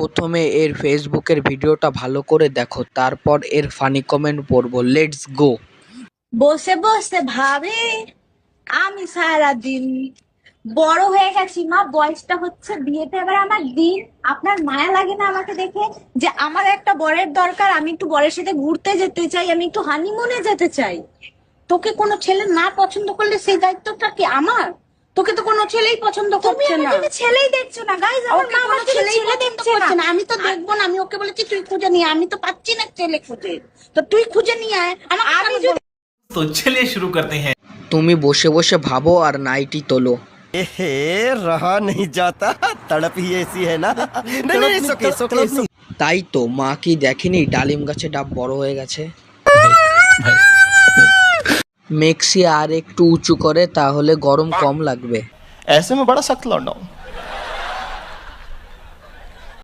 প্রথমে এর ফেসবুকের ভিডিওটা ভালো করে দেখো, তারপর এর ফানি কমেন্ট পড়বো। Let's go. বসে বসে ভাবে আমি সারাদিন বড় হয়ে গেছি মা, বয়সটা হচ্ছে বিয়েতে এবার আমার দিন। আপনার মায়া লাগে না আমাকে দেখে যে আমার একটা বরের দরকার, আমি একটু বরের সাথে ঘুরতে যেতে চাই, আমি একটু হানিমুনে যেতে চাই। তোকে কোনো ছেলে না পছন্দ করলে সেই দায়িত্বটা কি আমার? তোকে তো কোনো ছেলেই পছন্দ করছে না। তুমি ছেলেই দেখছো না গাইস, আমার মা আমার ছেলেই দেখছে না। আমি তো দেখবো না, আমি ওকে বলেছি তুই খুঁজে নিয়ে, আমি তো পাচ্ছি না ছেলে খুঁজে, তো তুই খুঁজে নিয়ে আয়। আমি যদি तो चलिए शुरू करते हैं। তুমি বসে বসে ভাবো আর নাইটি তোলো। एहे, रहा नहीं जाता, तड़प ही ऐसी है ना। नहीं नहीं, it's okay, it's okay, it's okay। তাই তো, মা কি দেখেনি ডালিম গাছে ডাব বড় হয়ে গেছে? মেক্সি আর একটু উঁচু করে, তাহলে গরম কম লাগবে। ऐसे में बड़ा सख्त लौंडा हूं।